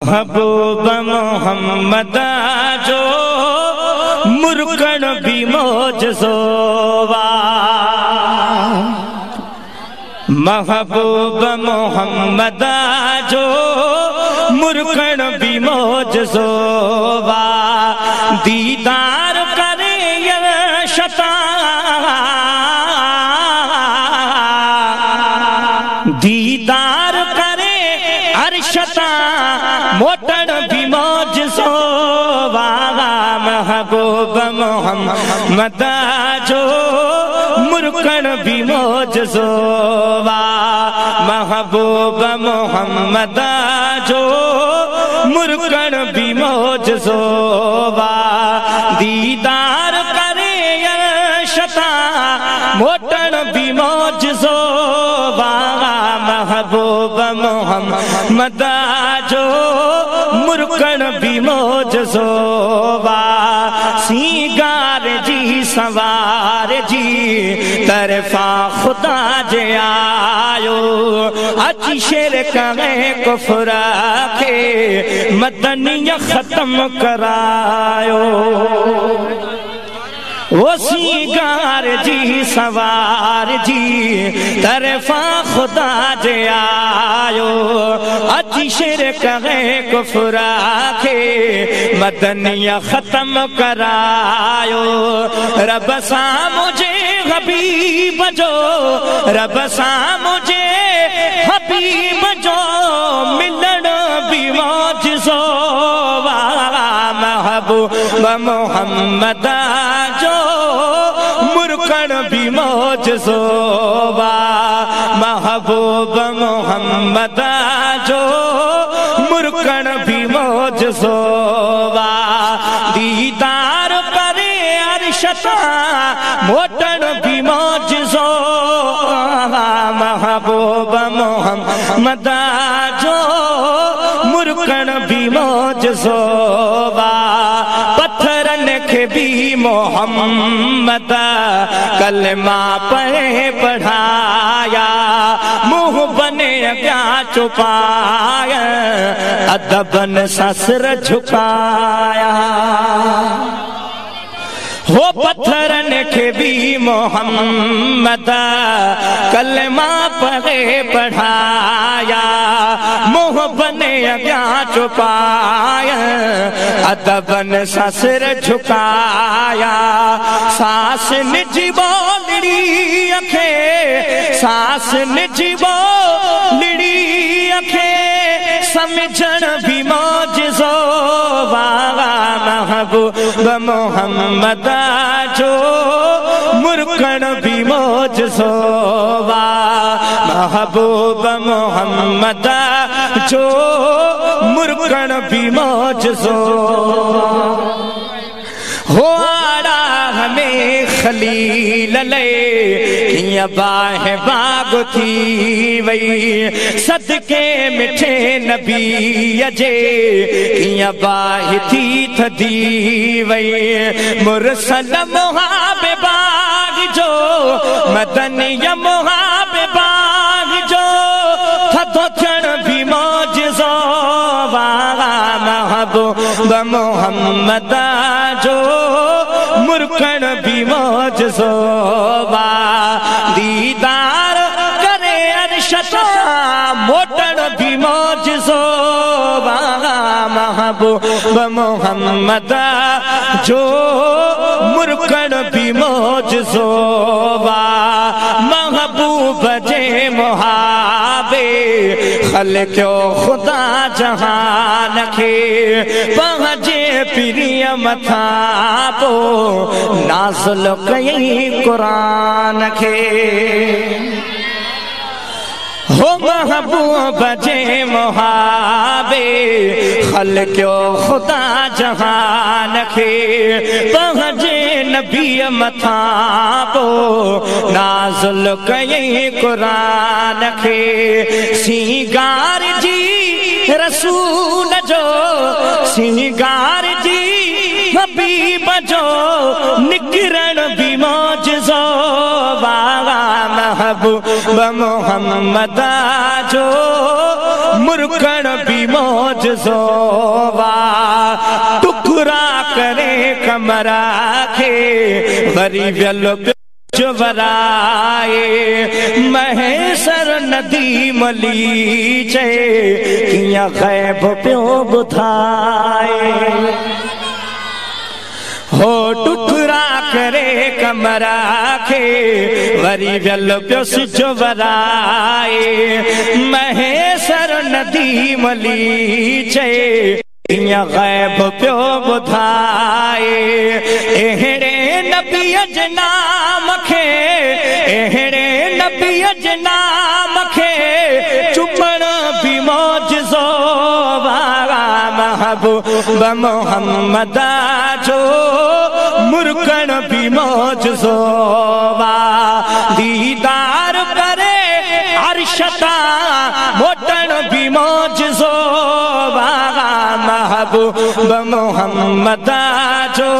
महबूब मोहम्मद जो मुर्कण भी मौजज़ोवा। महबूब मोहम्मद जो मुर्कण भी मौजज़ोवा। दीदार करे यशता दीदार करे अर्शता मोटन भी मौजज़ोवा। महबूब मोहम्मद जो मुर्कण भी मौजज़ोवा। महबूब मोहम्मद जो मुर्कण भी मौजज़ोवा। दीदार करे यशता मोटन भी मौजज़ोवा। महबूब मोहम्मद जो मुर्कण भी मौजज़ोवा। सीगार जी सवार जी तरफा खुदा जे आयो। अच शेर कहे कुफ्र खे मदनिया खत्म करायो। वो सीगार जी सवार जी तरफा खुदा जे आयो। अच शेर कहे कुफ्र खे मदनिया खत्म करायो। रब सा मुझे हबीब जो रब सा मुझे हबीब जो मिलन भी मौजज़ोवा। महबूब मोहम्मद जो मुर्कण भी मौजज़ोवा। महबूब मोहम्मद जो मुर्कण भी मौजज़ोवा। दीदार करे अर्शता मोटन भी मौजज़ोवा। महबूब मोहम्मद जो मुर्कण भी मौजज़ोवा। पत्थरन के भी मोहम्मद कलमा पे पढ़ाया। मुँह बने क्या छुपाया अदबन ससर झुकाया। हो पत्थरन के भी मोहम्मद कलमा पे पढ़ाया। मुँह बने क्या छुपाया अदबन ससर झुकाया। सास निजी बोलड़ी अखे सास निजी बोलड़ी अखे समझण भी मौजज़ोवा। महबूब मोहम्मद जो मुर्कण भी मौजज़ोवा। महबूब मोहम्मद जो मुर्कण भी मौजज़ोवा। हो आड़ा हमें खलील ले किया बाह बाग थी वई। सदके मिठे नबी अजे किया बाह थी थदी वई। मुरसल मुहाब बाग जो मदनिया मुहाब बाग जो थदो थियण भी मौजज़ोवा। महबूब मोहम्मद जो मुर्कण भी मौजज़ोवा। दीदार करे अर्शता मोटन भी मौजज़ोवा। महबूब मोहम्मद जो मुर्कण भी मौजज़ोवा। महबूब जे मुहाबे खल क्यों खुदा जहान खे पंहिंजे प्रिय मथा पो नाज़िल कयईं क़ुरान खे। हो महबूब जे मुहाबे खल क्यों खुदा जहान खे पंहिंजे नबी मथा पो नाज़िल कयईं क़ुरान खे। सीगार जी रसूल जो सीगार जी हबीब जो निकिरण भी मौजज़ोवा। महबूब मोहम्मद जो मुरकण भी मौजज़ोवा टुकरा करे कमरा खे वरी वियल वराए महेसर नदी मली चए किया ग़ैब पियो ॿुधाए हो टुकरा करे कमरा खे वरी वियल पियो सिज वराए महेसर नदी मली चए किया ग़ैब पियो ॿुधाए अहिड़े नबीअ जे नाम खे अहिड़े नबीअ जे नाम खे चुपण भी मौजज़ो महबूब मोहम्मद जो मुरकण भी मौजज़ो दीदार करे अर्श तां मोटण भी मौजज़ो महबूब मोहम्मद जो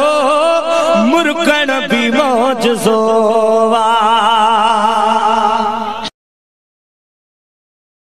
मुरकण भी मौजज़ो